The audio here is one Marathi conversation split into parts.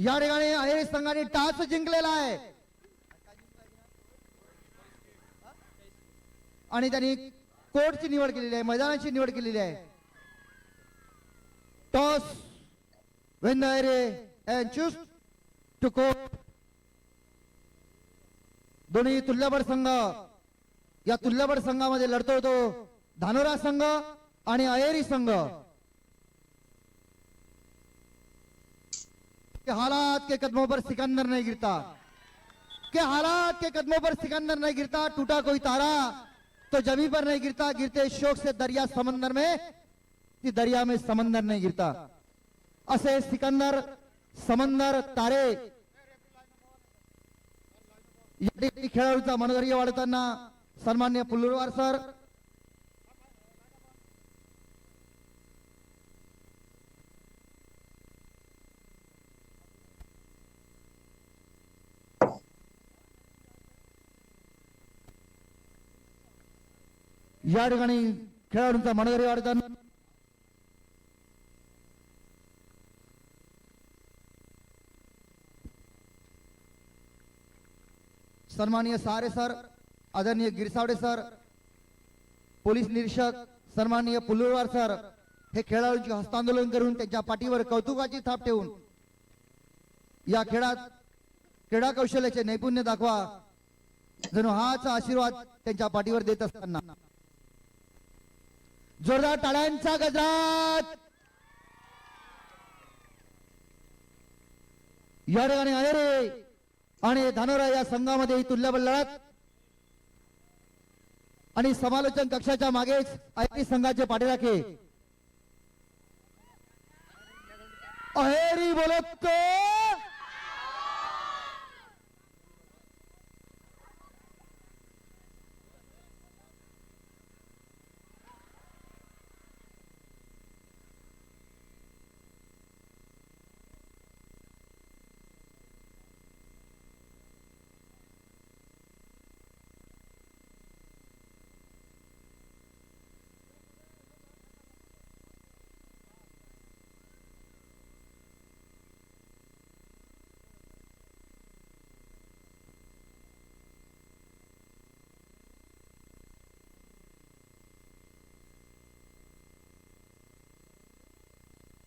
या ठिकाणी अहेरी संघाने टॉस जिंकलेला आहे आणि त्यांनी कोर्टची निवड केलेली आहे, मैदानाची निवड केलेली आहे. Toss when the Aheri and choose to court. दोन्ही तुल्यबळ संघ, या तुल्यबळ संघामध्ये लढतो तो धानोरा संघ आणि अहेरी संघ. के हालात के कदमों पर सिकंदर नहीं गिरता, के हालात के कदमों पर सिकंदर नहीं गिरता, टूटा कोई तारा तो जमीन पर नहीं गिरता, गिरते शोक से दरिया समंदर में, कि दरिया में समंदर नहीं गिरता. असे सिकंदर, समंदर, तारे या खेळाडूचा मनोधैर्य वाढवताना सन्मान्य पुल्लुरवार सर, या ठिकाणी खेळाडूंचा मनोधैर्य वाढवताना सन्माननीय सारे सर, आदरणीय गिरसावडे सर, पोलीस निरीक्षक सन्माननीय पुल्लुरवार सर हे खेळाडूंचे हस्तांदोलन करून त्यांच्या पाठीवर कौतुकाची थाप ठेवून या खेळात क्रीडा कौशल्याचे नैपुण्य दाखवा, जणू हाच आशीर्वाद त्यांच्या पाठीवर देत असताना जोरदार टाळ्यांचा गजरात. या ठिकाणी अहेरी आणि धानोरा या संघामध्ये ही तुल्यबळ लढत आणि समालोचन कक्षाच्या मागेच अहेरी संघाचे पाठीराखे. अहेरी बोलतो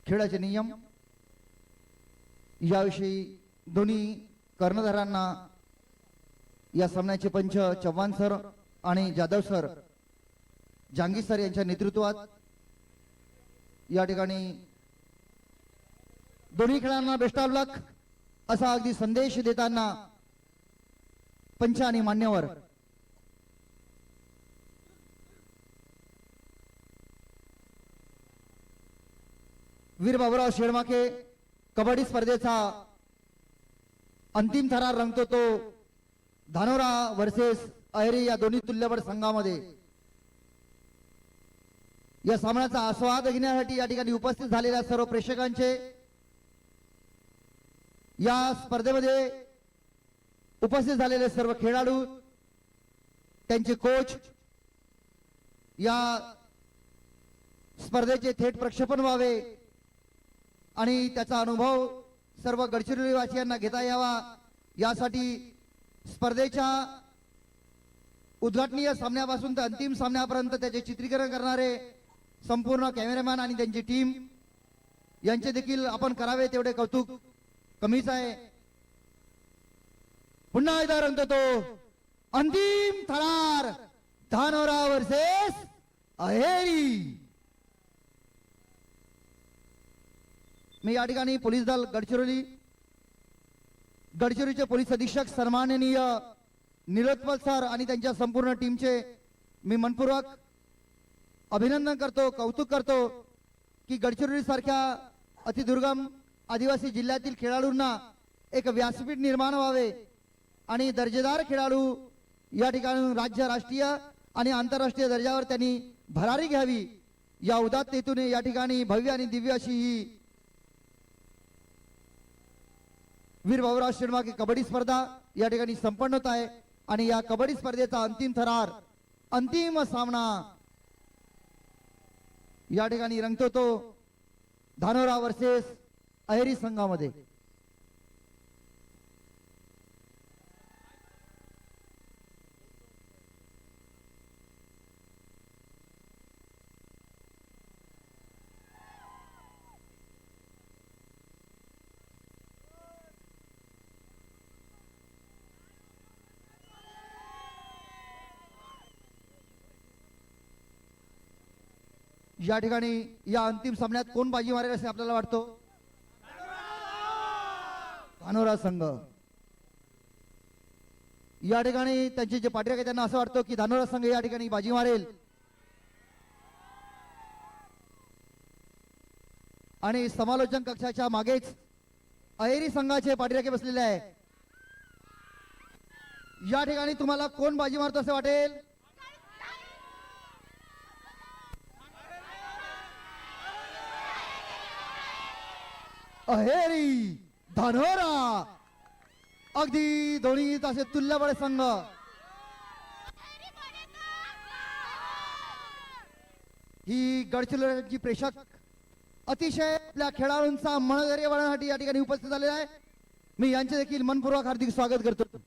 खेळाचे नियम याविषयी दोन्ही कर्णधारांना या सामन्याचे पंच चव्हाण सर आणि जाधव सर, जांगी सर यांच्या नेतृत्वात या ठिकाणी दोन्ही खेळांना बेस्ट ऑफ लक असा अगदी संदेश देताना पंच आणि मान्यवर वीर बाबूराव शेळमाके कबड्डी स्पर्धेचा अंतिम थरार रंगतो तो धानोरा वर्सेस अहेरी या दोन्ही तुल्यबळ संघामध्ये. या सामन्याचा आस्वाद घेण्यासाठी या ठिकाणी उपस्थित झालेल्या सर्व प्रेक्षकांचे, या स्पर्धेमध्ये उपस्थित झालेले सर्व खेळाडू, त्यांचे कोच, या स्पर्धेचे थेट प्रक्षेपण व्हावे आणि त्याचा अनुभव सर्व गडचिरोली वासियांना घेता यावा यासाठी स्पर्धेच्या उद्घाटनीय सामन्यापासून तर अंतिम सामन्यापर्यंत त्याचे चित्रीकरण करणारे संपूर्ण कॅमेरामॅन आणि त्यांची टीम यांचे देखील आपण करावे तेवढे कौतुक कमीच आहे. पुन्हा एकदा रंगतो तो अंतिम थरार धानोरा वर्सेस अहेरी. मी या ठिकाणी पोलीस दल गडचिरोलीचे पोलीस अधीक्षक सन्माननीय निलोत्पल सर आणि त्यांच्या संपूर्ण टीमचे मी मनपूर्वक अभिनंदन करतो, कौतुक करतो की गडचिरोली सारख्या अतिदुर्गम आदिवासी जिल्ह्यातील खेळाडूंना एक व्यासपीठ निर्माण व्हावे आणि दर्जेदार खेळाडू या ठिकाणी राज्य, राष्ट्रीय आणि आंतरराष्ट्रीय दर्जावर त्यांनी भरारी घ्यावी या उदात्तेतून या ठिकाणी भव्य आणि दिव्य अशी ही वीर बाबूराव शेळमाके कबड्डी स्पर्धा या ठिकाणी संपन्न होत आहे आणि या कबड्डी स्पर्धेचा अंतिम थरार, अंतिम सामना या ठिकाणी रंगतो तो धानोरा वर्सेस अहेरी संघामध्ये. या ठिकाणी या अंतिम सामन्यात कोण बाजी मारेल असे आपल्याला वाटतो? धानोरा संघ. या ठिकाणी त्यांचे जे पाठीराखे त्यांना असं वाटतं की धानोरा संघ या ठिकाणी बाजी मारेल आणि समालोचन कक्षाच्या मागेच अहेरी संघाचे पाठीराखे बसलेले आहे. या ठिकाणी तुम्हाला कोण बाजी मारतो असे वाटेल? अहेरी धानोरा. अगदी दोन्ही असे तुल्यबळ संघ. ही गडचिरोलीची प्रेक्षक अतिशय आपल्या खेळाडूंचा मनधैर्य वाढवण्यासाठी या ठिकाणी उपस्थित झालेला आहे. मी यांचे देखील मनपूर्वक हार्दिक स्वागत करतो.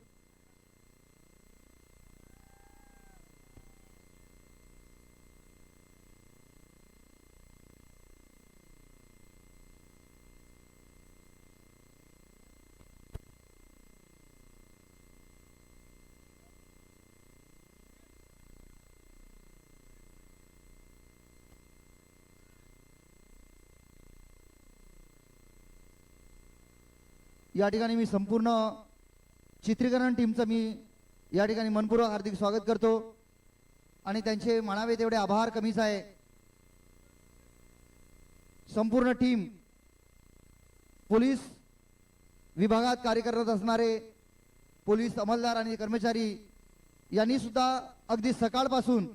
या ठिकाणी मी संपूर्ण चित्रीकरण टीमचं मी या ठिकाणी मनपूर्वक हार्दिक स्वागत करतो आणि त्यांचे म्हणावे तेवढे आभार कमीच आहे. संपूर्ण टीम पोलीस विभागात कार्य करत असणारे पोलीस अंमलदार आणि कर्मचारी यांनी सुद्धा अगदी सकाळपासून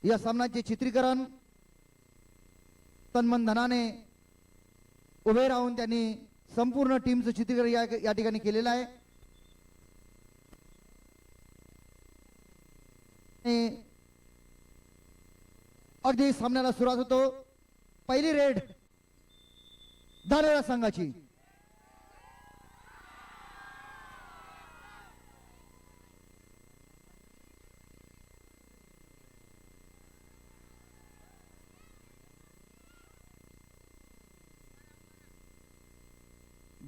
या सामन्याचे चित्रीकरण तनमन धनाने उभे राहून त्यांनी संपूर्ण टीमचं चित्रीकरण या ठिकाणी केलेलं आहे. अगदी सामन्याला सुरुवात होतो. पहिली रेड धानोरा संघाची.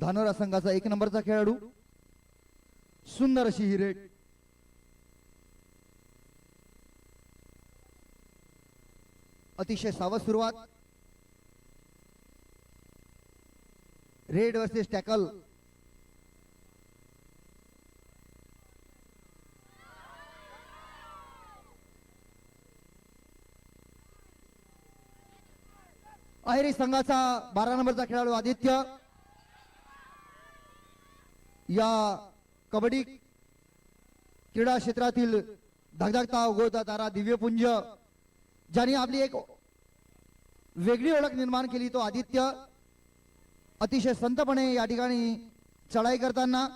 धानोरा संघाचा 1 नंबरचा खेळाडू. सुंदर अशी ही रेड. अतिशय सावध सुरुवात. Red versus tackle. अहेरी संघाचा 12 नंबरचा खेळाडू आदित्य. या कबड्डी क्रीडा क्षेत्रातील धगधगता उगवता तारा दिव्यपुंज ज्यांनी आपली एक वेगळी ओळख निर्माण केली तो आदित्य अतिशय संतपणे या ठिकाणी चढाई करताना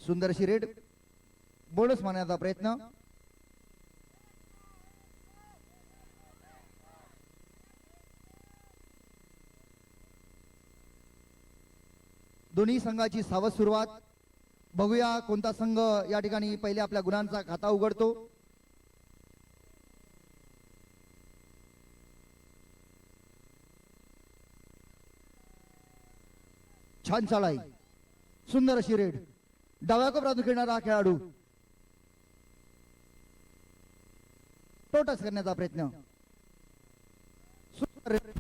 सुंदर अशी रेड. बोनस मारण्याचा प्रयत्न. दोन्ही संघाची सावध सुरुवात. बघूया कोणता संघ या ठिकाणी पहिले आपल्या गुणांचा खाता उघडतो. छान चढाई. सुंदर अशी रेड. डाव्या कोपऱ्यातून खेळणारा खेळाडू टोटस करण्याचा प्रयत्न. सुंदर रेड.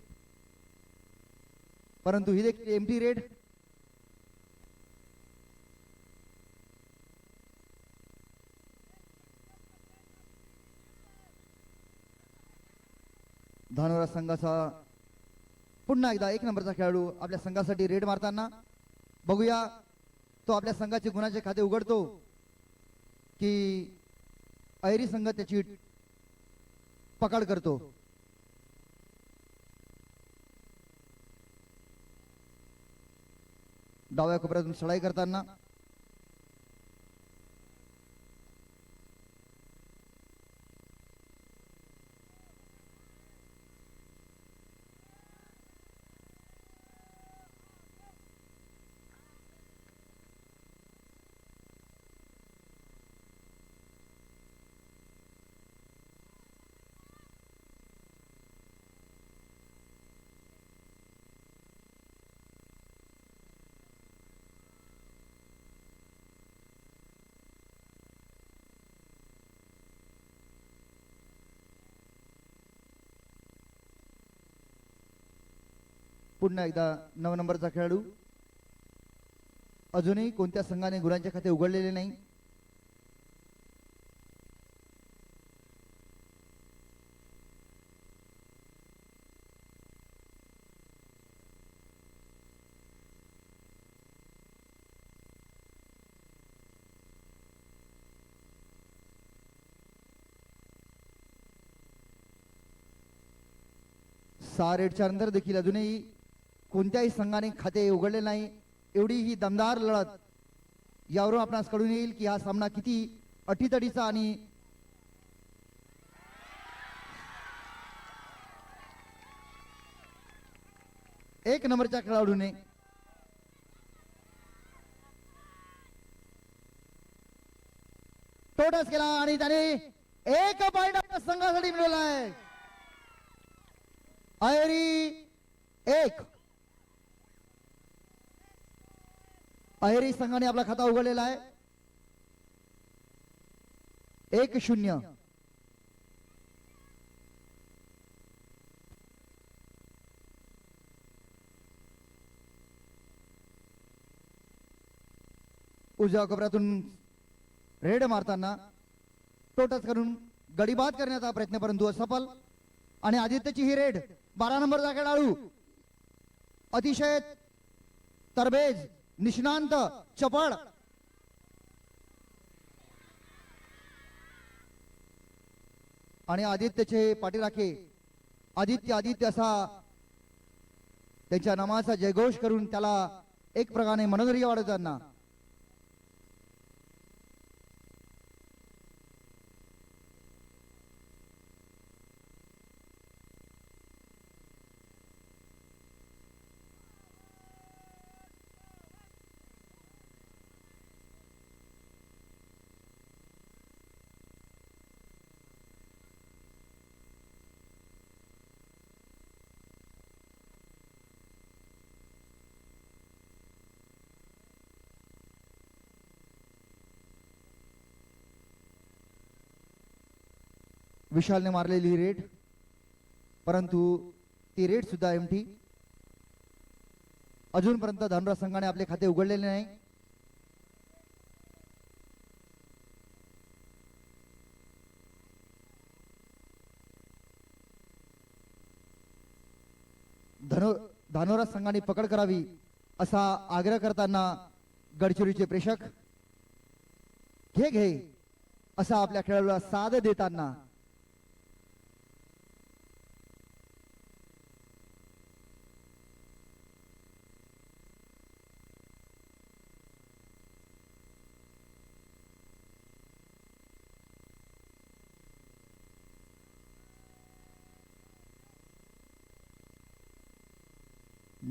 परंतु ही देखील एम्प्टी रेड. धानोरा संघाचा पुन्हा एकदा 1 नंबरचा खेळाडू आपल्या संघासाठी रेड मारताना. बघूया तो आपल्या संघाचे गुणाचे खाते उघडतो की अहेरी संघ त्याची पकड करतो. डाव्या कोपऱ्यातून चढाई करताना पुन्हा एकदा 9 नंबरचा खेळाडू. अजूनही कोणत्या संघाने गुणांचे खाते उघडलेले नाही. सहा रेडच्या नंतर देखील अजूनही कोणत्याही संघाने खाते उघडले नाही. एवढी ही दमदार लढत. यावरून आपणास कळून येईल की हा सामना किती अटीतटीचा आणि एक नंबरच्या खेळाडूने टोटस केला आणि त्याने एक पॉइंट आपल्या संघासाठी मिळवला आहे. अहेरी 1. अहेरी संघाने आपला खाता उघडलेला आहे. 1-0. उजव्या कोपऱ्यातून रेड मारताना टोटस करून गडीबाद करण्याचा प्रयत्न परंतु असफल. आणि आदित्यची ही रेड 12 नंबरचा खेळाडू अतिशय तरबेज, निष्णांत, चपळ आणि आदित्यचे पाठीराखे आदित्य असा त्यांच्या नामाचा जयघोष करून त्याला एक प्रकारे मनोधैर्य वाढवताना विशालने मारलेली रेड, परंतु ती रेड सुद्धा एमटी. अजूनपर्यंत धानोरा संघाने आपले खाते उघडलेले नाही. धानोरा संघाने पकड करावी असा आग्रह करताना गडचिरोलीचे प्रेक्षक घे असा आपल्या खेळाडूला साथ देताना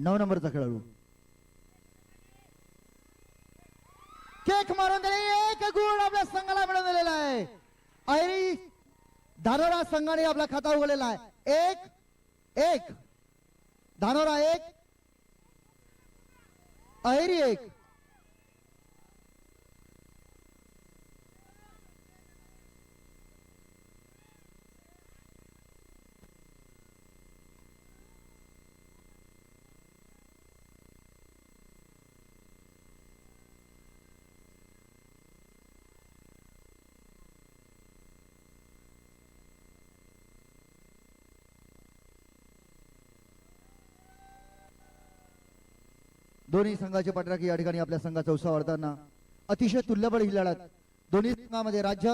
नऊ नंबरचा खेळाडू केक मारून दिले. एक गुण आपल्या संघाला मिळवून दिलेला आहे. अहेरी धानोरा संघाने आपला खाता उघडलेला आहे. 1-1. धानोरा 1 अहेरी 1. दोन्ही संघाचे पाठराखी या ठिकाणी आपल्या संघाचा उत्साह वाढताना अतिशय तुल्यबळ ही लढत. दोन्ही संघामध्ये राज्य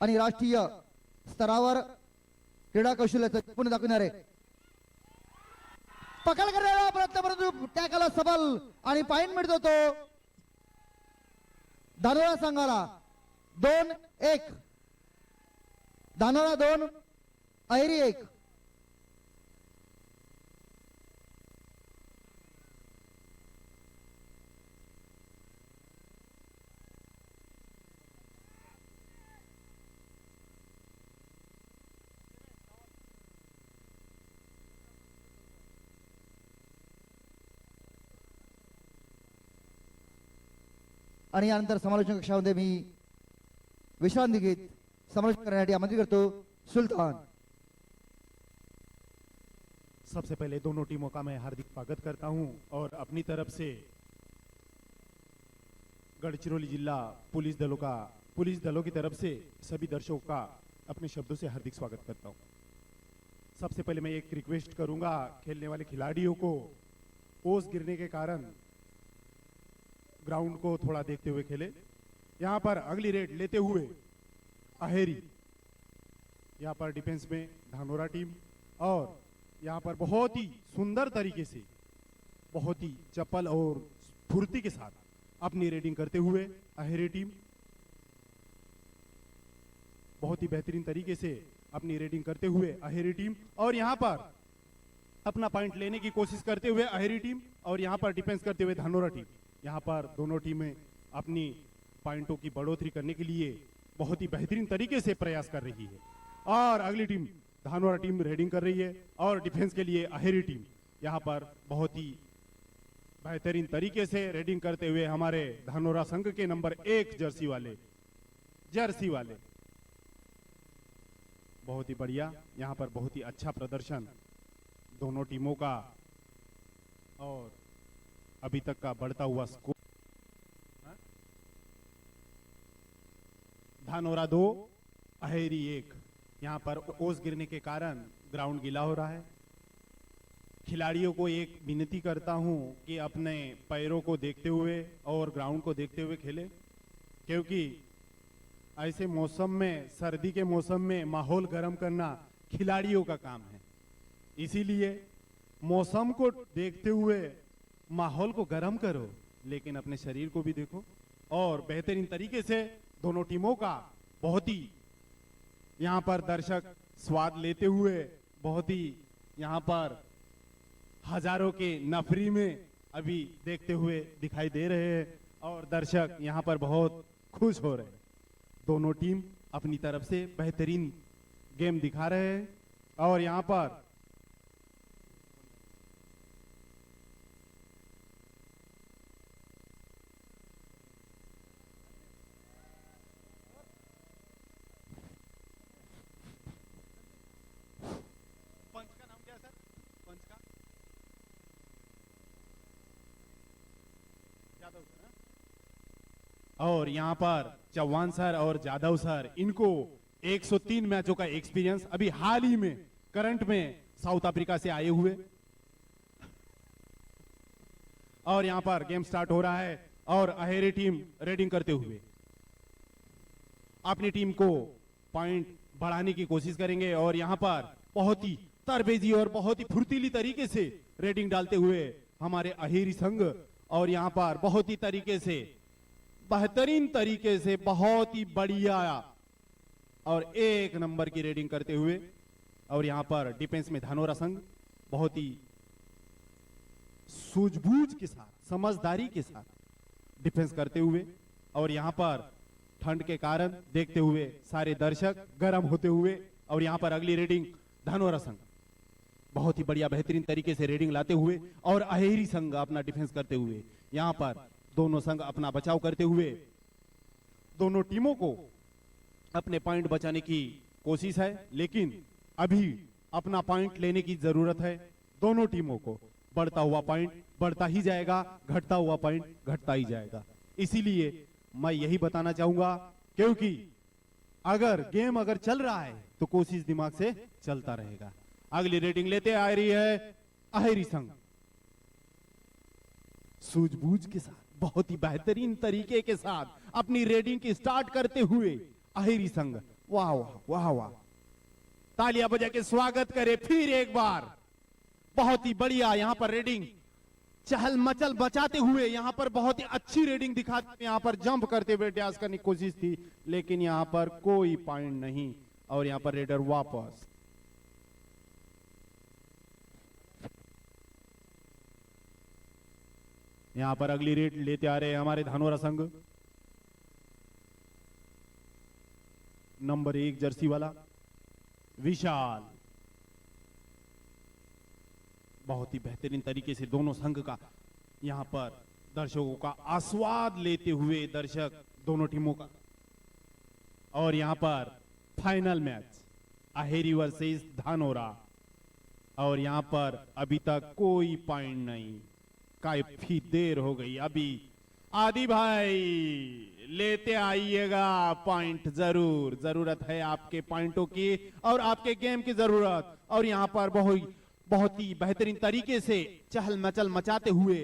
आणि राष्ट्रीय स्तरावर क्रीडा कौशल्याचं पुणे दाखवणारे पकड करण्याचा प्रयत्न परंतु टॅकल सबल आणि पॉइंट मिळतो तो धानोरा संघाला. 2-1. धानोरा 2 अहेरी 1. आणि यानंतर समालोचन कक्षामध्ये मी विश्रांती घेत समालोचन करण्यासाठी आमंत्रित करतो सुलतान. सबसे पहले दोनों टीमों का मैं हार्दिक स्वागत करता हूं और अपनी तरफ से गढ़चिरौली जिला पुलिस दलों की तरफ से सभी दर्शकों का अपने शब्दों से हार्दिक स्वागत करता हूं। सबसे पहले मैं एक रिक्वेस्ट करूंगा खेलने वाले खिलाड़ियों को ओस गिरने के कारण ग्राउंड को थोड़ा देखते हुए खेले। यहां पर अगली रेड लेते हुए अहेरी, यहां पर डिफेंस में धानोरा टीम, और यहां पर बहुत ही सुंदर तरीके से, बहुत ही चपल और फुर्ती के साथ अपनी रेडिंग करते हुए अहेरी टीम बहुत ही बेहतरीन तरीके से अपनी रेडिंग करते हुए अहेरी टीम, और यहां पर अपना पॉइंट लेने की कोशिश करते हुए अहेरी टीम, और यहां पर डिफेंस करते हुए धानोरा टीम। यहां पर दोनों टीमें अपनी पॉइंटों की बढ़ोतरी करने के लिए बहुत ही बेहतरीन तरीके से प्रयास कर रही है। और अगली टीम धानोरा टीम रेडिंग कर रही है और डिफेंस के लिए अहेरी टीम यहां पर बहुत ही बेहतरीन तरीके से रेडिंग करते हुए हमारे धानोरा संघ के नंबर 1 जर्सी वाले बहुत ही बढ़िया, यहां पर बहुत ही अच्छा प्रदर्शन दोनों टीमों का, और अभी तक का बढ़ता हुआ स्कोर धानोरा 2 अहेरी 1। यहां पर ओस गिरने के कारण ग्राउंड गीला हो रहा है। खिलाड़ियों को एक विनती करता हूं कि अपने पैरों को देखते हुए और ग्राउंड को देखते हुए खेले, क्योंकि ऐसे मौसम में, सर्दी के मौसम में माहौल गर्म करना खिलाड़ियों का काम है। इसीलिए मौसम को देखते हुए माहौल को गर्म करो, लेकिन अपने शरीर को भी देखो। और बेहतरीन तरीके से दोनों टीमों का बहुत ही यहां पर दर्शक स्वाद लेते हुए, बहुत ही यहां पर हजारों के नफरी में अभी देखते हुए दिखाई दे रहे हैं, और दर्शक यहां पर बहुत खुश हो रहे हैं। दोनों टीम अपनी तरफ से बेहतरीन गेम दिखा रहे हैं, और यहां पर पंच का नाम क्या है सर? पंच का यादव सर, हाँ? और यहां पर चौहान सर और जादव सर, इनको 103 मैचों का एक्सपीरियंस, अभी हाल ही में करंट में साउथ अफ्रीका से आए हुए। और यहां पर गेम स्टार्ट हो रहा है और अहेरी टीम रेडिंग करते हुए अपनी टीम को पॉइंट बढ़ाने की कोशिश करेंगे, और यहां पर बहुत ही तरबेजी और बहुत ही फुर्तीली तरीके से रेडिंग डालते हुए हमारे अहेरी संघ, और यहां पर बहुत ही तरीके से, बेहतरीन तरीके से, बहुत ही बढ़िया और 1 नंबर की रेडिंग करते हुए, और यहां पर डिफेंस में धानोरा संघ बहुत ही सूझबूझ के साथ, समझदारी के साथ डिफेंस करते हुए, और यहां पर ठंड के कारण देखते हुए सारे दर्शक गर्म होते हुए, और यहां पर अगली रेडिंग धानोरा संघ बहुत ही बढ़िया बेहतरीन तरीके से रेडिंग लाते हुए, और अहेरी संघ अपना डिफेंस करते हुए, यहां पर दोनों संघ अपना बचाव करते हुए, दोनों टीमों को अपने पॉइंट बचाने की कोशिश है, लेकिन अभी अपना पॉइंट लेने की जरूरत है। दोनों टीमों को बढ़ता हुआ पॉइंट बढ़ता ही जाएगा, घटता हुआ पॉइंट घटता ही जाएगा। इसीलिए मैं यही बताना चाहूंगा, क्योंकि अगर गेम चल रहा है तो कोशिश दिमाग से चलता रहेगा। अगली रेटिंग लेते आ रही है अहेरी संघ, सूझबूझ के साथ, बहुत ही बेहतरीन तरीके के साथ अपनी रेडिंग की स्टार्ट करते हुए अहेरी संघ, वाह वाह वाह वाह, तालियां बजा के स्वागत करे फिर एक बार। बहुत ही बढ़िया यहां पर रेडिंग चहल मचल बचाते हुए, यहां पर बहुत ही अच्छी रेडिंग दिखाते, यहां पर जंप करते हुए डैश करने की कोशिश थी, लेकिन यहां पर कोई पॉइंट नहीं, और यहां पर रेडर वापस। यहां पर अगली रेड लेते आ रहे हैं हमारे धानोरा संघ, नंबर 1 जर्सी वाला विशाल। बहुत ही बेहतरीन तरीके से दोनों संघ का यहां पर दर्शकों का आस्वाद लेते हुए दर्शक दोनों टीमों का, और यहां पर final match Aheri versus Dhanora. और यहाँ पर अभी तक कोई पॉइंट नहीं, काफी देर हो गई। अभी आदि भाई लेते आइएगा पॉइंट, जरूर जरूरत है आपके पॉइंटों की और आपके गेम की जरूरत। और यहाँ पर बहुत ही बेहतरीन तरीके से चहल मचल मचाते हुए,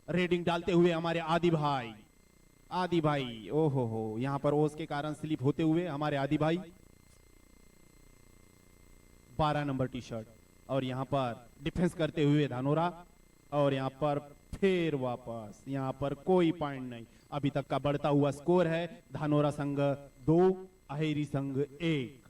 रेडिंग डालते हुए हमारे आदि भाई ओहो हो, यहाँ पर ओस के कारण स्लिप होते हुए हमारे आदि भाई 12 नंबर टी शर्ट। और यहाँ पर डिफेंस करते हुए धानोरा, और यहाँ पर फिर वापस, यहाँ पर कोई पॉइंट नहीं। अभी तक का बढ़ता हुआ स्कोर है धानोरा संघ 2 अहेरी संघ 1।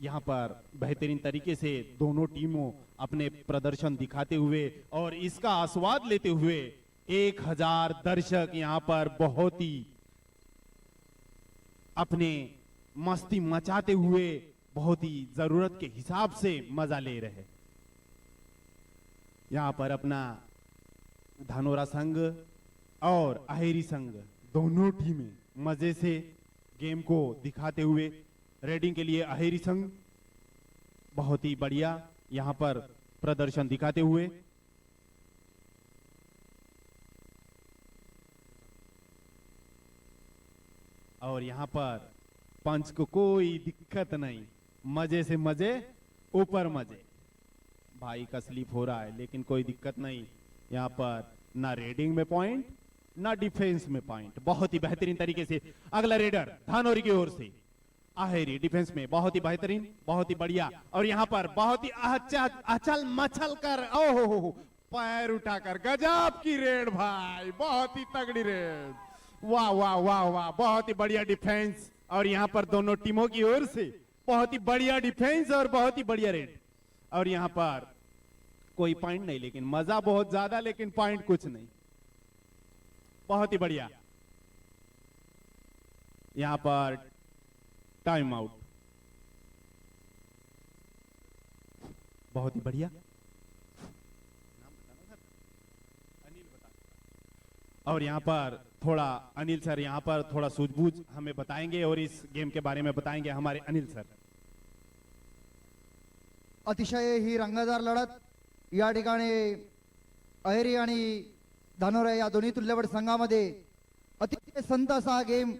यहाँ पर बेहतरीन तरीके से दोनों टीमों अपने प्रदर्शन दिखाते हुए और इसका आस्वाद लेते हुए 1000 दर्शक यहाँ पर बहुत ही अपने मस्ती मचाते हुए बहुत ही जरूरत के हिसाब से मजा ले रहे। यहाँ पर अपना धानोरा संघ और अहेरी संघ दोनों टीमें मजे से गेम को दिखाते हुए, रेडिंग के लिए अहेरी संघ बहुत ही बढ़िया यहाँ पर प्रदर्शन दिखाते हुए, और यहाँ पर पंच को कोई दिक्कत नहीं, मजे से मजे ऊपर मजे। भाई का स्लिप हो रहा है लेकिन कोई दिक्कत नहीं, यहाँ पर ना रेडिंग में पॉइंट ना डिफेंस में पॉइंट। बहुत ही बेहतरीन तरीके से अगला रेडर धानोरी की ओर से, अहेरी डिफेंस में बहुत ही बेहतरीन, बहुत ही बढ़िया। और यहाँ पर बहुत ही अचल मचल कर, ओहो पैर उठाकर गजब की रेड भाई, बहुत ही तगड़ी रेड, वाह वाह वाह वाह, बहुत ही बढ़िया डिफेंस। और यहाँ पर दोनों टीमों की ओर से बहुत ही बढ़िया डिफेंस और बहुत ही बढ़िया रेड। और यहाँ पर कोई पॉइंट नहीं, लेकिन मजा बहुत ज्यादा, लेकिन पॉइंट कुछ नहीं, बहुत ही बढ़िया। यहाँ पर टाइम आउट, बहुत ही बढ़िया। और यहाँ पर थोड़ा अनिल सर यहाँ पर थोड़ा सूझबूझ हमें बताएंगे और इस गेम के बारे में बताएंगे हमारे अनिल सर। अतिशय ही रंगतदार लढत या ठिकाणी अहेरी आणि धानोरा या दोन्ही तुल्यबळ संघामध्ये अतिशय संत असा हा गेम,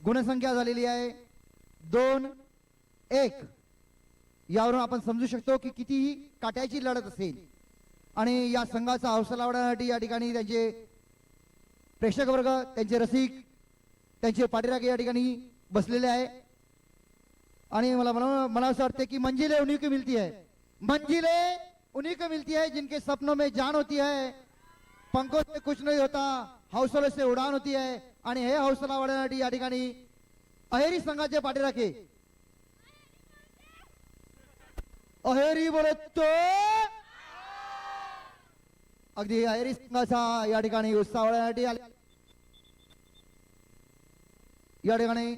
गुणसंख्या झालेली आहे 2-1। यावरून आपण समजू शकतो की कितीही काट्याची लढत असेल। आणि या संघाचा हौसला वाढवण्यासाठी या ठिकाणी त्यांचे प्रेक्षक वर्ग, त्यांचे रसिक, त्यांचे पाठीराखे या ठिकाणी बसलेले आहे। आणि मला असं वाटतं की मंजिलें उन्हीं को मिलती है, मंजिलें उन्हीं को मिलती है जिनके सपनों में जान होती है, पंखों से कुछ नहीं होता, हौसले से उड़ान होती है। आणि हे हौसला वाढवण्यासाठी या ठिकाणी अहेरी संघाचे पाठीराखे, अहेरी बोलतो अगदी अहेरी संघाचा या ठिकाणी उत्साह वाढवण्यासाठी आले। या ठिकाणी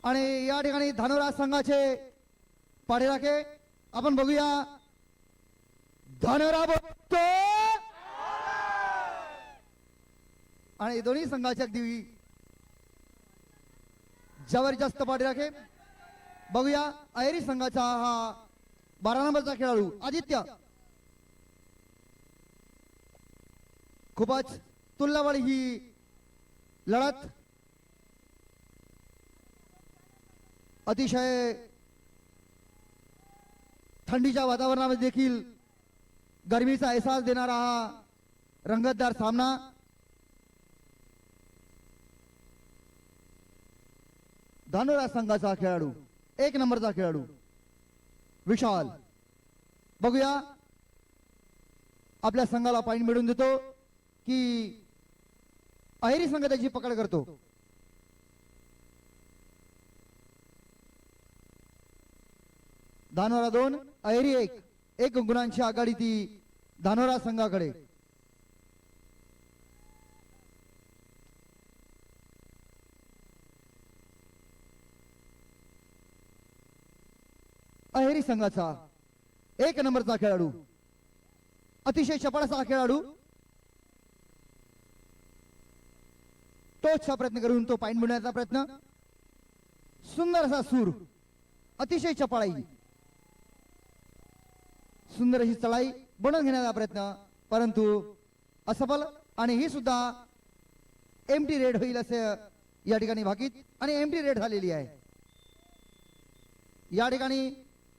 आणि या ठिकाणी धानोरा संघाचे पाठीराखे आपण बघूया, धानोरा बोलतो आणि दोन्ही संघाचे अगदी जबरदस्त पाठीराखे बघूया। अहेरी संघाचा हा 12 नंबरचा खेळाडू आदित्य, खूपच तुल्यबळ ही लढत, अतिशय थंडीच्या वातावरणामध्ये देखील गरमीचा एहसास देणारा हा रंगतदार सामना। धानोरा संघाचा खेळाडू 1 नंबरचा खेळाडू विशाल, बघूया आपल्या संघाला पॉइंट मिळवून देतो की अहेरी संघ त्याची पकड करतो। धानोरा 2 अहेरी 1 गुणांची आघाडी ती धानोरा संघाकडे। अहेरी संघाचा 1 नंबरचा खेळाडू, अतिशय चपळ असा खेळाडू, टोचचा प्रयत्न करून तो पॉइंट मिळवण्याचा प्रयत्न, सुंदर असा सूर, अतिशय चपळाई, सुंदर अशी चढाई बनवून घेण्याचा प्रयत्न, परंतु असफल. आणि ही सुद्धा एमटी रेड होईल असे या ठिकाणी भाकीत आणि एमटी रेड झालेली आहे. या ठिकाणी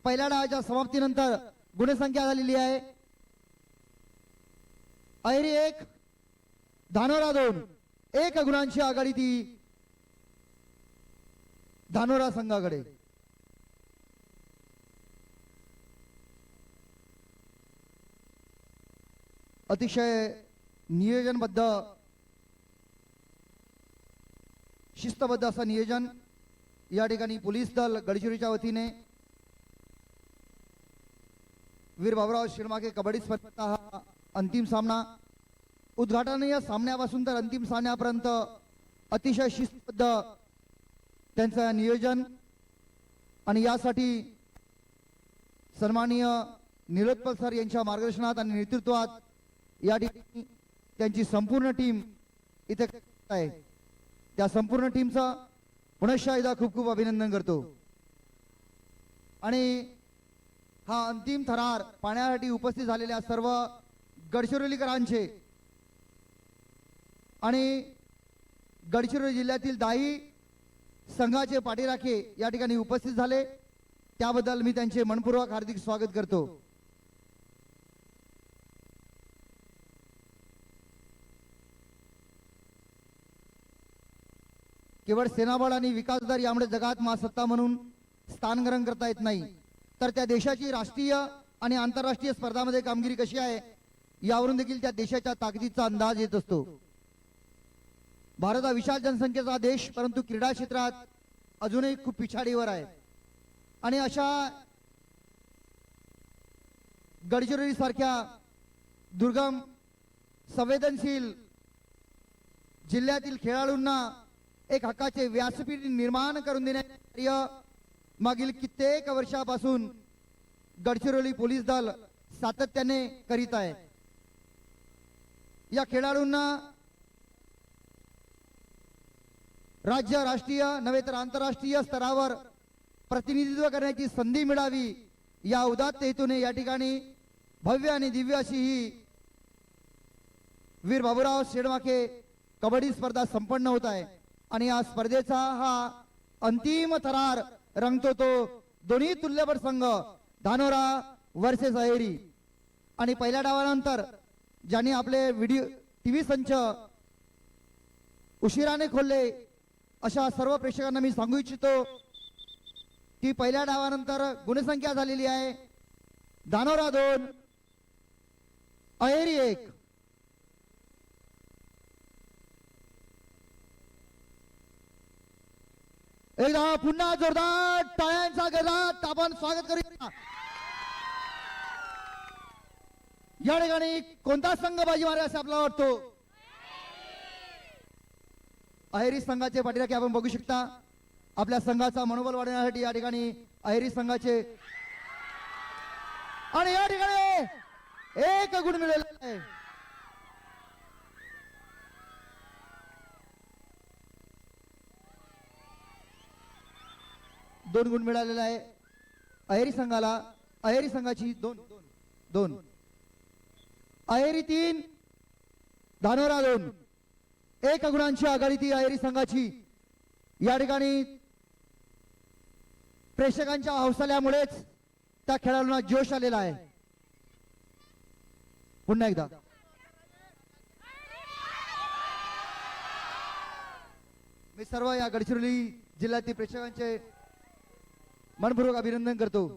पहिल्या डावाच्या समाप्तीनंतर गुणसंख्या झालेली आहे अहेरी 1 धानोरा 2. 1 गुणांची आघाडी ती धानोरा संघाकडे. अतिशय नियोजनबद्ध, शिस्तबद्ध असं नियोजन या ठिकाणी पोलीस दल गडचिरोलीच्या वतीने वीर बाबुराव शिरमाके कबड्डी स्पर्धेचा हा अंतिम सामना. उद्घाटनीय सामन्यापासून तर अंतिम सामन्यापर्यंत अतिशय शिस्तबद्ध त्यांचं नियोजन आणि यासाठी सन्माननीय निलोत्पल सर यांच्या मार्गदर्शनात आणि नेतृत्वात या ठिकाणी त्यांची संपूर्ण टीम इथे आहे. त्या संपूर्ण टीमचा पुनश्च एकदा खूप खूप अभिनंदन करतो. आणि हा अंतिम थरार पाहण्यासाठी उपस्थित झालेल्या सर्व गडचिरोलीकरांचे आणि गडचिरोली जिल्ह्यातील 10 संघाचे पाठीराखे या ठिकाणी उपस्थित झाले, त्याबद्दल मी त्यांचे मनपूर्वक हार्दिक स्वागत करतो. केवळ सेनाबळ आणि विकासदर यामुळे जगात महासत्ता म्हणून स्थान ग्रहण करता येत नाही, तर त्या देशाची राष्ट्रीय आणि आंतरराष्ट्रीय स्पर्धामध्ये कामगिरी कशी आहे यावरून देखील त्या देशाच्या ताकदीचा अंदाज येत असतो. भारत हा विशाल जनसंख्येचा देश, परंतु क्रीडा क्षेत्रात अजूनही खूप पिछाडीवर आहे. आणि अशा गडचिरोली सारख्या दुर्गम संवेदनशील जिल्ह्यातील खेळाडूंना एक हक्काचे व्यासपीठ निर्माण करून देण्याचे कार्य मागील कित्येक वर्षापासून गडचिरोली पोलीस दल सातत्याने करीत आहे. या खेळाडूंना राज्य, राष्ट्रीय नव्हे तर आंतरराष्ट्रीय स्तरावर प्रतिनिधित्व करण्याची संधी मिळावी या उदात्त हेतूने या ठिकाणी भव्य आणि दिव्य अशी ही वीर बाबुराव शेडमाके कबड्डी स्पर्धा संपन्न होत आहे. आणि या स्पर्धेचा हा अंतिम थरार रंगतो तो दोन्ही तुल्यबळ संघ धानोरा वर्सेस अहेरी. आणि पहिल्या डावानंतर ज्यांनी आपले व्हिडिओ टीव्ही संच उशिराने खोलले अशा सर्व प्रेक्षकांना मी सांगू इच्छितो की पहिल्या डावानंतर गुणसंख्या झालेली आहे धानोरा 2 अहेरी 1. एकदा पुन्हा जोरदार टाळ्यांचा गजरात आपण स्वागत करूया. या ठिकाणी कोणता संघ बाजी मारेल असं आपल्याला वाटतो? अहेरी संघाचे पाठीराखे आपण बघू शकता. आपल्या संघाचा मनोबल वाढवण्यासाठी या ठिकाणी अहेरी संघाचे आणि या ठिकाणी 1 गुण मिळालेला आहे. दोन गुण मिळालेला आहे अहेरी संघाला. अहेरी संघाची 2 अहेरी 3 धानोरा 2. 1 गुणांची आघाडी ती अहेरी संघाची. या ठिकाणी प्रेक्षकांच्या हौसल्यामुळेच त्या खेळाडूंना जोश आलेला आहे. पुन्हा एकदा मी सर्व या गडचिरोली जिल्ह्यातील प्रेक्षकांचे मनपूर्वक अभिनंदन करतो.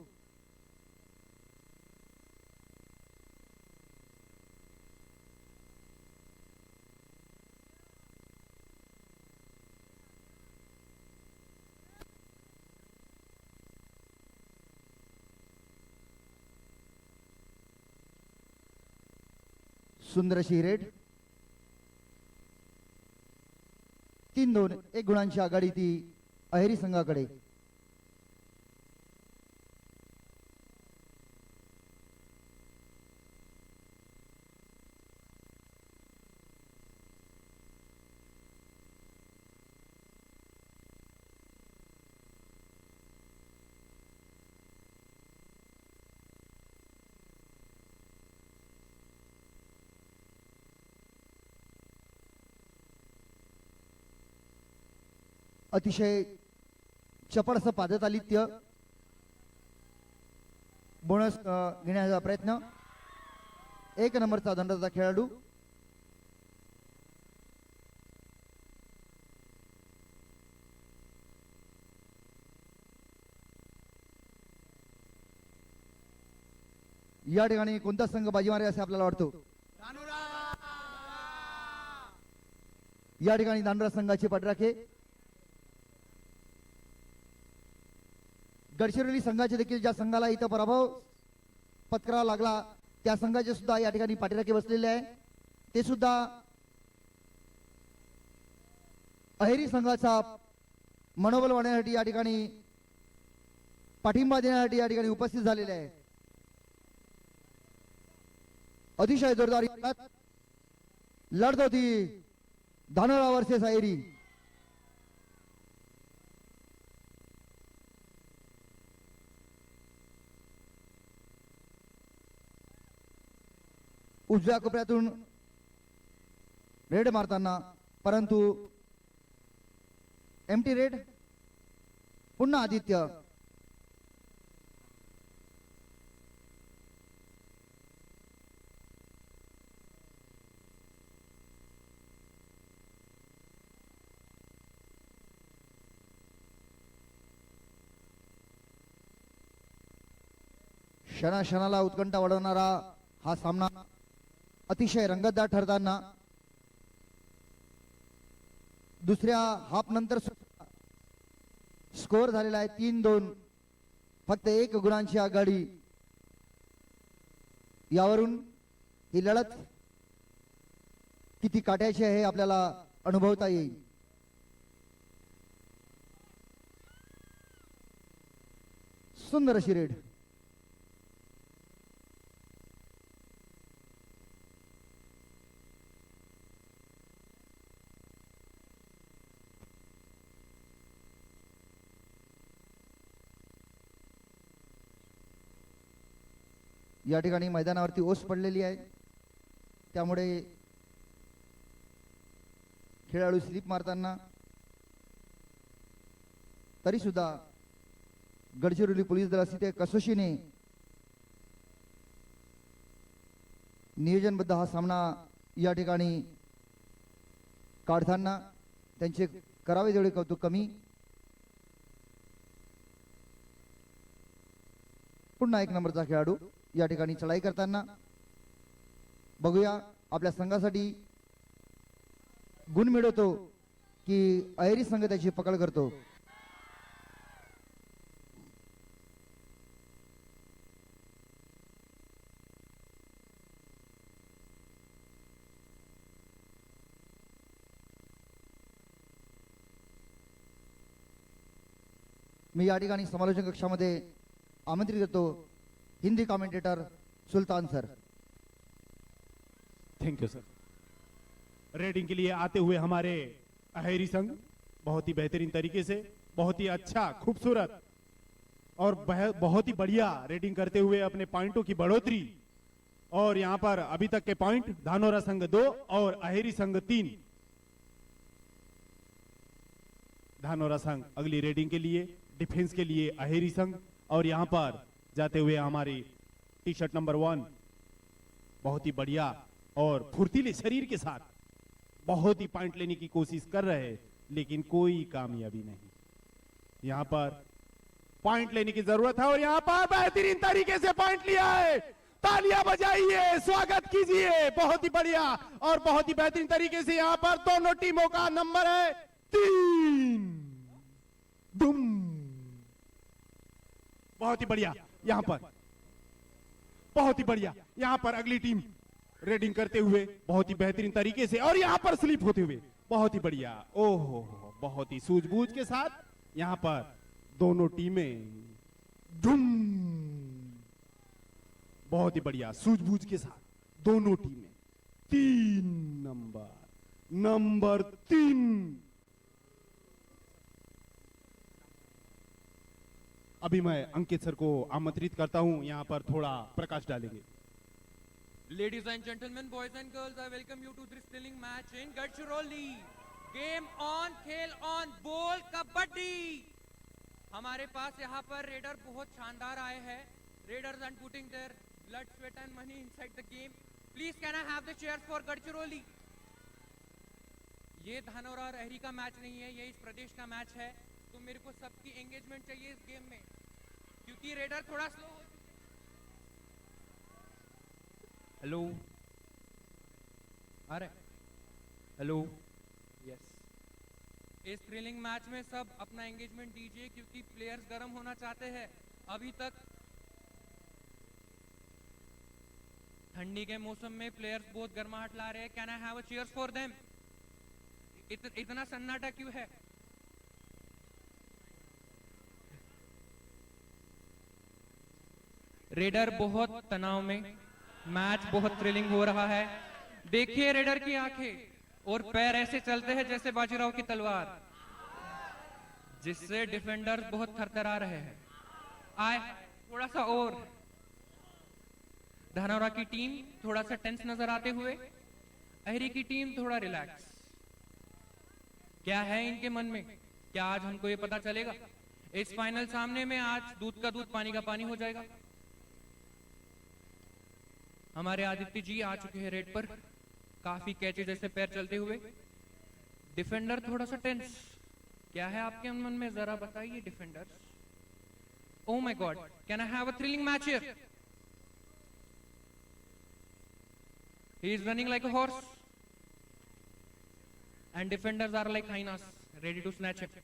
सुंदर अशी रेड 3-2 1 गुणांची आघाडी ती अहेरी संघाकडे. अतिशय चपळ असं पादतालित्य, बोनस घेण्याचा प्रयत्न, 1 नंबरचा दंडाचा खेळाडू. या ठिकाणी कोणता संघ बाजी मारेल असे आपल्याला वाटतो? या ठिकाणी दांडरा संघाची पाठराखे. गडचिरोली संघाचे देखील ज्या संघाला इथं पराभव पत्करावा लागला त्या संघाचे सुद्धा या ठिकाणी पाठीराखे बसलेले आहे. ते सुद्धा अहेरी संघाचा मनोबल वाढवण्यासाठी या ठिकाणी पाठिंबा देण्यासाठी या ठिकाणी उपस्थित झालेले आहे. अतिशय जोरदार लढत होती धानोरा वर्सेस अहेरी. उजव्या कोपऱ्यातून रेड मारताना, परंतु एमटी रेड. पुन्हा आदित्य. क्षणाक्षणाला उत्कंठा वाढवणारा हा सामना अतिशय रंगतदार ठरताना दुसऱ्या हाफ नंतर स्कोअर झालेला आहे 3-2. फक्त 1 गुणांची आघाडी. यावरून ही लढत किती काट्याची आहे हे आपल्याला अनुभवता येईल. सुंदर अशी रेड. या ठिकाणी मैदानावरती ओस पडलेली आहे, त्यामुळे खेळाडू स्लिप मारताना तरी सुद्धा गडचिरोली पोलीस दलाची ते कसोशीने नियोजनबद्ध हा सामना या ठिकाणी काढताना त्यांचे करावे तेवढे कौतुक कमी. पुन्हा 1 नंबरचा खेळाडू या ठिकाणी चढाई करताना. बघूया आपल्या संघासाठी गुण मिळवतो की अहेरी संघ त्याची पकड करतो. मी या ठिकाणी समालोचन कक्षामध्ये आमंत्रित करतो Hindi commentator Sultan sir. Thank you sir. Raiding के लिए आते हुए हमारे अहेरी संघ बहुत ही बेहतरीन तरीके से, बहुत ही अच्छा, खूबसूरत और बहुत ही बढ़िया रेडिंग करते हुए अपने पॉइंटों की बढ़ोतरी. और यहां पर अभी तक के पॉइंट धानोरा संघ 2 और अहेरी संघ 3. धानोरा संघ अगली रेडिंग के लिए, डिफेंस के लिए अहेरी संघ. और यहां पर जाते हुए हमारी टी शर्ट नंबर 1 बहुत ही बढ़िया और फुर्तीले शरीर के साथ बहुत ही पॉइंट लेने की कोशिश कर रहे हैं, लेकिन कोई कामयाबी नहीं. यहां पर पॉइंट लेने की जरूरत है और यहां पर बेहतरीन तरीके से पॉइंट लिया है. तालियां बजाइए, स्वागत कीजिए. बहुत ही बढ़िया और बहुत ही बेहतरीन तरीके से यहां पर दोनों टीमों का नंबर है 3. दुम. बहुत ही बढ़िया. यहां पर बहुत ही बढ़िया. यहां पर अगली टीम रेडिंग करते हुए बहुत ही बेहतरीन तरीके से और यहां पर स्लिप होते हुए बहुत ही बढ़िया. ओहो, बहुत ही सूझबूझ के साथ यहां पर दोनों टीमें धूम. बहुत ही बढ़िया सूझबूझ के साथ दोनों टीमें 3 नंबर 3. अभी मैं अंकित सर को आमंत्रित करता हूं, यहां पर थोड़ा प्रकाश डालेंगे. Ladies and gentlemen, boys and girls, I welcome you to this thrilling match in Gadchiroli. Game on, खेल ऑन, बोल कबड्डी। हमारे पास यहाँ पर रेडर बहुत शानदार आए हैं। Raiders are putting their blood, sweat and money inside the game. Please can I have the cheers for Gadchiroli. ये धानोरा और अहरी का मैच नहीं है, ये इस प्रदेश का मैच है। तो मेरे को सबकी एंगेजमेंट चाहिए इस गेम में, क्योंकि रेडर थोड़ा स्लो हो चुके हैं। हेलो, अरे हेलो, यस। इस थ्रिलिंग मैच में सब अपना एंगेजमेंट दीजिए, क्योंकि प्लेयर्स गर्म होना चाहते हैं। अभी तक ठंडी के मौसम में प्लेयर्स बहुत गर्माहट ला रहे हैं। Can I have a cheers for them? इतना सन्नाटा क्यों है? रेडर बहुत तनाव में, मैच बहुत थ्रिलिंग हो रहा है। देखिए रेडर की आंखें और पैर ऐसे चलते हैं जैसे बाजीराव की तलवार, जिससे डिफेंडर्स बहुत थरथरा रहे हैं। आए थोड़ा सा और। धानोरा की टीम थोड़ा सा टेंस नजर आते हुए, अहरी की टीम थोड़ा रिलैक्स। क्या है इनके मन में? क्या आज हमको ये पता चलेगा? इस फाइनल सामने में आज दूध का दूध, पानी का पानी हो जाएगा। हमारे आदित्य जी आ चुके हैं रेड पर, काफी कैचे जैसे पैर चलते हुए। डिफेंडर थोड़ा सा टेंस। क्या है आपके मन में, जरा बताइए defenders. Oh my God, can I have a thrilling match here? He is running like a horse, and defenders are like hyenas, ready to snatch it.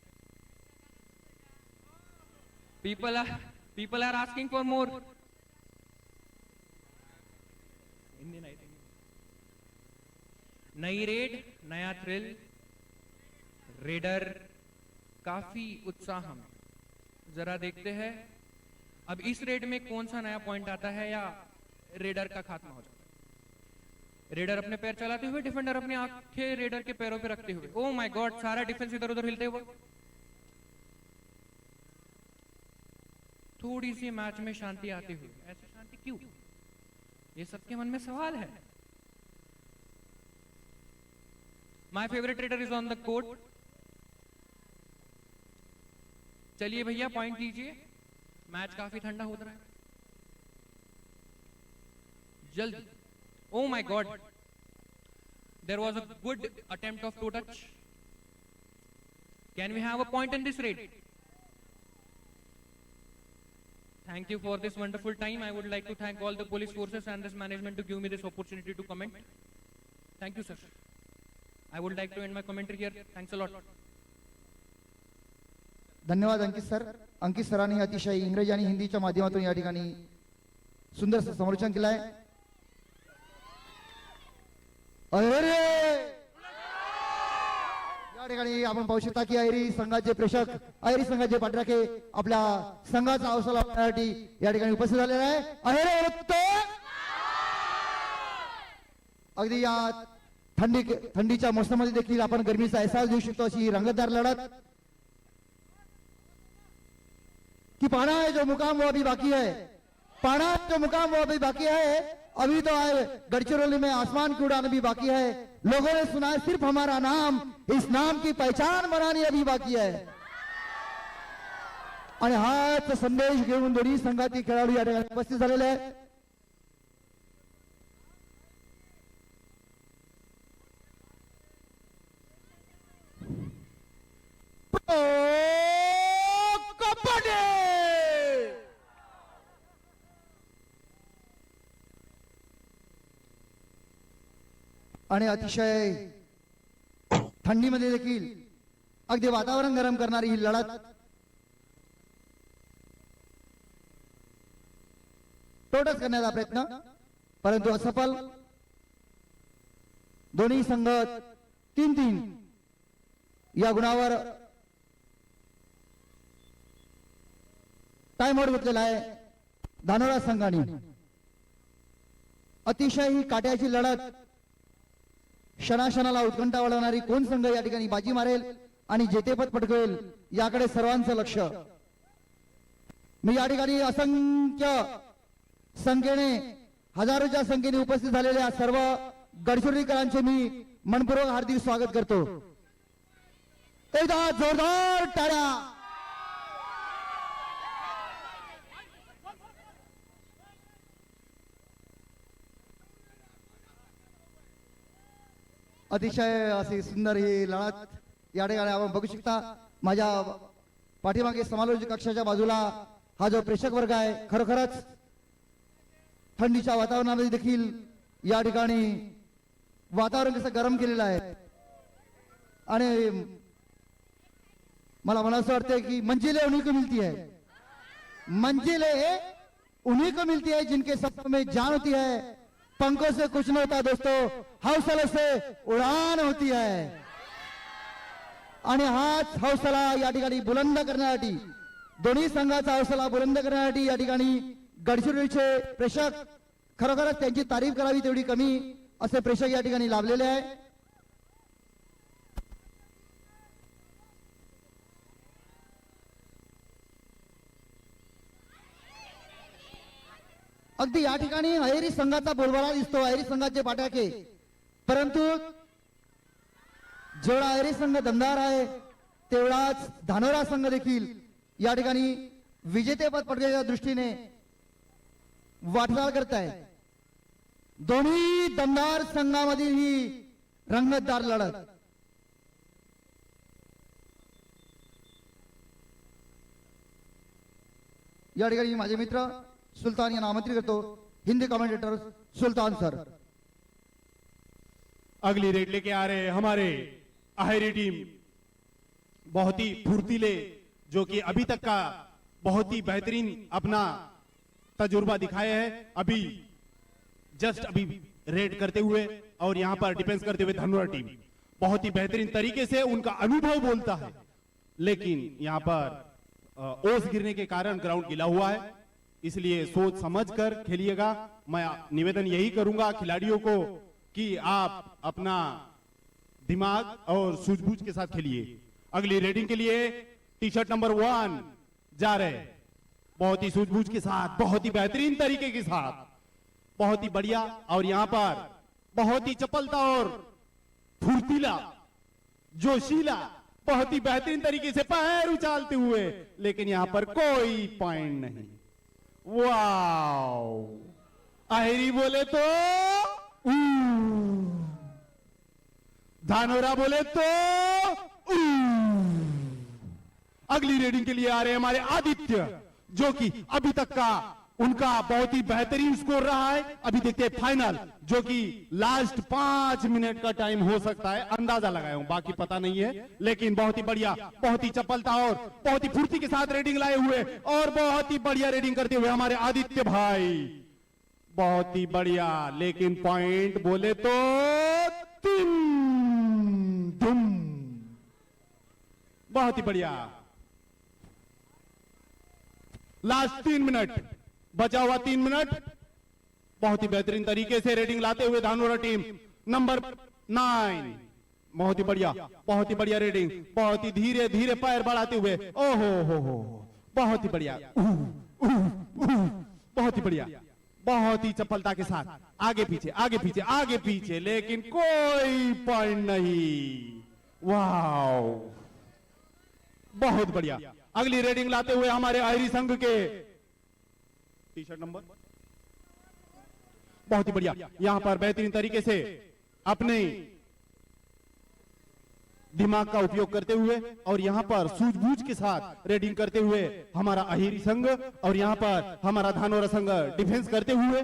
People are asking for more. नई रेड, नया थ्रिल, रेडर काफी उत्साह में। जरा देखते हैं अब इस रेड में कौन सा नया पॉइंट आता है या रेडर का खात्मा हो जाता है। रेडर अपने पैर चलाते हुए, डिफेंडर अपनी आंखें रेडर के पैरों पे रखते हुए। Oh my God, Sara defence इधर उधर हिलते हुए। थोड़ी सी मैच में शांति आती हुई। ऐसी शांति क्यों? ये सबके मन में सवाल है। My favourite raider is on the court. चलिए भैया पॉइंट लीजिए, मैच काफी ठंडा हो रहा है। जल्दी। Oh my God, there was a good attempt of toe touch. Can we have a point in this raid? Thank you for this wonderful time. I would like to thank all the police forces and this management to give me this opportunity to comment. Thank you, sir. I would like to end my commentary here. Thanks a lot. धन्यवाद अंकित सर. अंकित सरांनी अतिशय इंग्रजी आणि हिंदीच्या माध्यमातून या ठिकाणी सुंदर समोरचन केलं आहे. अरे या ठिकाणी आपण पाहू शकता की अहेरी संघाचे प्रेक्षक, अहेरी संघाचे पाठराखे आपल्या संघाचा हौसला वाढवण्यासाठी या ठिकाणी उपस्थित झालेला आहे. अहेरी अगदी या थंडीच्या मोसमामध्ये देखील आपण गरमीचा एहसास घेऊ शकतो अशी रंगतदार लढत. कि पाना है जो मुकाम वो अभी बाकी है, पाना है जो मुकाम वो अभी बाकी है. अभी तो आए गढ़चिरौली में आसमान की उड़ान भी बाकी है. लोगों ने सुना है सिर्फ हमारा नाम, इस नाम की पहचान बनानी अभी बाकी है. आणि हाच संदेश घेऊन दोन्ही संघातील खेळाडू या ठिकाणी उपस्थित झालेले आहेत. आणि अतिशय थंडीमध्ये देखील अगदी वातावरण गरम करणारी ही लढत. टोटस करण्याचा प्रयत्न परंतु असफल. दोन्ही संघ 3-3 या गुणावर टाइम आउट घेतलेला आहे धानोरा संघाने. अतिशय ही काट्याची लढत, क्षणाक्षणाला उत्कंठा वाढवणारी. कोण संघ या ठिकाणी बाजी मारेल आणि जेतेपद पटकवेल याकडे सर्वांचं लक्ष. मी या ठिकाणी असंख्य संख्येने, हजारोच्या संख्येने उपस्थित झालेल्या सर्व गडचिरोलीकरांचे मी मनपूर्वक हार्दिक स्वागत करतो. एकदा जोरदार टाळ्या. अतिशय अशी सुंदर ही लढत या ठिकाणी आपण बघू शकता. माझ्या पाठीमागे समालोचक कक्षाच्या बाजूला हा जो प्रेक्षक वर्ग आहे, खरोखरच थंडीच्या वातावरणामध्ये देखील या ठिकाणी वातावरण कसं गरम केलेलं आहे. आणि मला असं वाटतं की मंजिलें उन्हीं को मिलती है, मंजिलें उन्हीं को मिलती है जिनके सपनों में जान होती है. पंखों से कुछ नहीं होता दोस्तों, हौसले से उड़ान होती है. आणि हाच हौसला या ठिकाणी बुलंद करण्यासाठी, दोन्ही संघाचा हौसला बुलंद करण्यासाठी या ठिकाणी गडचिरोलीचे प्रेक्षक, खरोखरच त्यांची तारीफ करावी तेवढी कमी असे प्रेक्षक या ठिकाणी लाभलेले आहे. अगदी या ठिकाणी अहेरी संघाचा बोलबाला दिसतो, अहेरी संघाचे पाठ्याके, परंतु जेवढा अहेरी संघ दमदार आहे तेवढाच धानोरा संघ देखील या ठिकाणी विजेतेपद पटकावण्याच्या दृष्टीने वाटचाल करत आहे. दोन्ही दमदार संघामधील ही रंगतदार लढत. या ठिकाणी माझे मित्र सुल्तान यांना आमंत्रित करतो. Hindi commentator Sultan sir. अगली रेड लेके आ रहे हमारे अहेरी टीम, बहुत ही फुर्तीले, जो कि अभी तक का बहुत ही बेहतरीन अपना तजुर्बा दिखाए हैं. अभी जस्ट अभी रेड करते हुए और यहां पर डिफेंस करते हुए धनोरा टीम बहुत ही बेहतरीन तरीके से उनका अनुभव बोलता है. लेकिन यहां पर ओस गिरने के कारण ग्राउंड गीला हुआ है, इसलिए सोच समझ कर खेलिएगा. मैं निवेदन यही करूंगा खिलाड़ियों को कि आप अपना दिमाग और सूझबूझ के साथ खेलिए. अगली रेडिंग के लिए टी शर्ट नंबर 1 जा रहे, बहुत ही सूझबूझ के साथ, बहुत ही बेहतरीन तरीके के साथ, बहुत ही बढ़िया. और यहां पर बहुत ही चपलता और फुर्तीला, जोशीला, बहुत ही बेहतरीन तरीके से पैर उछालते हुए, लेकिन यहां पर कोई पॉइंट नहीं. वाओ, अहेरी बोले तो धानोरा बोले तो अगली रेडिंग के लिए आ रहे हैं हमारे आदित्य, जो कि अभी तक का उनका बहुत ही बेहतरीन स्कोर रहा है. अभी देखते हैं फाइनल, जो कि लास्ट 5 मिनट का टाइम हो सकता है, अंदाजा लगाया हूं, बाकी पता नहीं है. लेकिन बहुत ही बढ़िया, बहुत ही चपलता और बहुत ही फुर्ती के साथ रेडिंग लाए हुए और बहुत ही बढ़िया रेडिंग करते हुए हमारे आदित्य भाई, बहुत ही बढ़िया. लेकिन पॉइंट बोले तो 3 धुम, बहुत ही बढ़िया. लास्ट 3 मिनट बचा हुआ, 3 मिनट, बहुत ही बेहतरीन तरीके से रेडिंग लाते हुए धानोरा टीम नंबर 9, बहुत ही बढ़िया, बहुत ही बढ़िया रेडिंग, बहुत ही धीरे धीरे पैर बढ़ाते हुए, ओहो, बहुत ही बढ़िया, बहुत ही बढ़िया, बहुत ही चपलता के साथ आगे पीछे, आगे पीछे, आगे पीछे, लेकिन कोई पॉइंट नहीं. वाओ, बहुत बढ़िया. अगली रेडिंग लाते हुए हमारे अहेरी संघ के टी शर्ट नंबर, बहुत ही बढ़िया, यहां पर बेहतरीन तरीके से अपने दिमाग का उपयोग करते हुए और यहां पर सूझबूझ के साथ रेडिंग करते हुए हमारा अहेरी संघ और यहां पर हमारा धानोरा संघ डिफेंस करते हुए.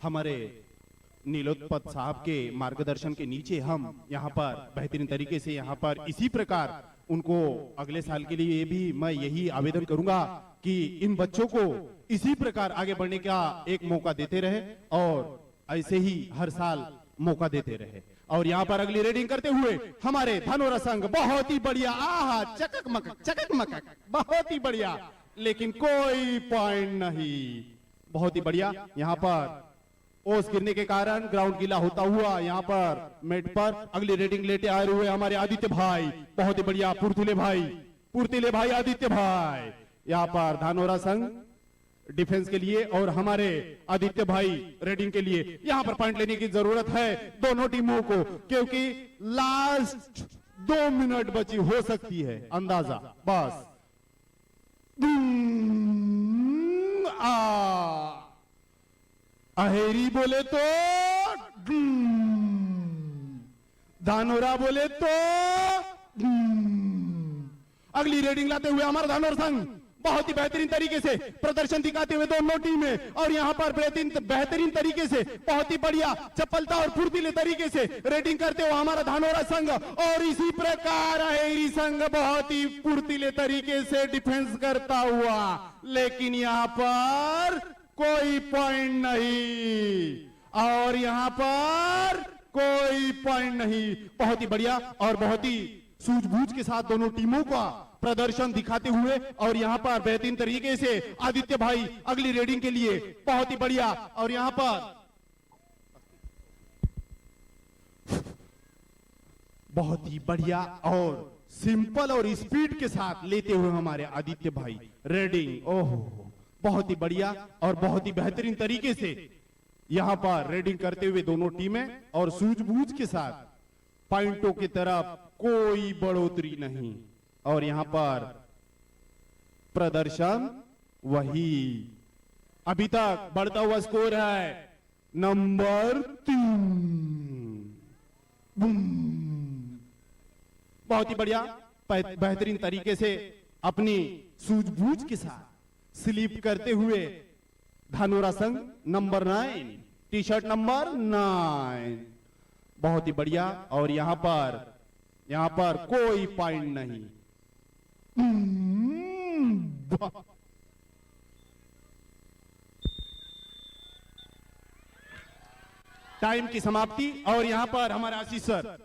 हमारे नीलोत्पल साहब के मार्गदर्शन के नीचे हम यहाँ पर बेहतरीन तरीके से यहाँ पर इसी प्रकार उनको अगले साल के लिए भी मैं यही आवेदन करूंगा कि इन बच्चों को इसी प्रकार आगे बढ़ने का एक मौका देते रहे और ऐसे ही हर साल मौका देते रहे. और यहाँ पर अगली रेडिंग करते हुए हमारे धनोरा संघ, बहुत ही बढ़िया, आहा, चकक मकक, बहुत ही बढ़िया, लेकिन कोई पॉइंट नहीं. बहुत ही बढ़िया. यहाँ पर ओस गिरने के कारण ग्राउंड गीला होता हुआ यहाँ पर मेट पर अगली रेडिंग लेते आए हुए हमारे आदित्य भाई, बहुत ही बढ़िया, फुर्तीले भाई आदित्य भाई. यहाँ पर धानोरा संघ डिफेंस के लिए और हमारे आदित्य भाई रेडिंग के लिए यहां पर पॉइंट लेने की जरूरत है दोनों टीमों को, क्योंकि लास्ट 2 मिनट बची हो सकती है अंदाजा बस। अहेरी बोले तो धानोरा बोले तो अगली रेडिंग लाते हुए हमारा धानोर संघ बहुत ही बेहतरीन तरीके से प्रदर्शन दिखाते हुए दोनों टीमें, और यहां पर बेहतरीन तरीके से बहुत ही बढ़िया चपलता और फुर्तीले तरीके से रेडिंग करते हुए हमारा धानोरा संघ, और इसी प्रकार अहेरी संघ बहुत ही फुर्तीले तरीके से डिफेंस करता हुआ, लेकिन यहां पर कोई पॉइंट नहीं, और यहां पर कोई पॉइंट नहीं। बहुत ही बढ़िया और बहुत ही सूझबूझ के साथ दोनों टीमों का प्रदर्शन दिखाते हुए, और यहां पर बेहतरीन तरीके से आदित्य भाई अगली रेडिंग के लिए बहुत ही बढ़िया, और यहां पर बहुत ही बढ़िया और सिंपल और स्पीड के साथ लेते हुए हमारे आदित्य भाई रेडिंग, ओहो बहुत ही बढ़िया और बहुत ही बेहतरीन तरीके से यहां पर रेडिंग करते हुए दोनों टीमें, और सूझबूझ के साथ पॉइंटों की तरफ कोई बढ़ोतरी नहीं, और यहां पर प्रदर्शन वही अभी तक बढ़ता हुआ स्कोर है नंबर 3। बहुत ही बढ़िया बेहतरीन तरीके से अपनी सूझबूझ के साथ स्लीप करते हुए धानोरा संघ नंबर 9, टी शर्ट नंबर 9, बहुत ही बढ़िया, और यहां पर कोई पॉइंट नहीं। टाइम की समाप्ति, और यहां पर हमारे आशीष सर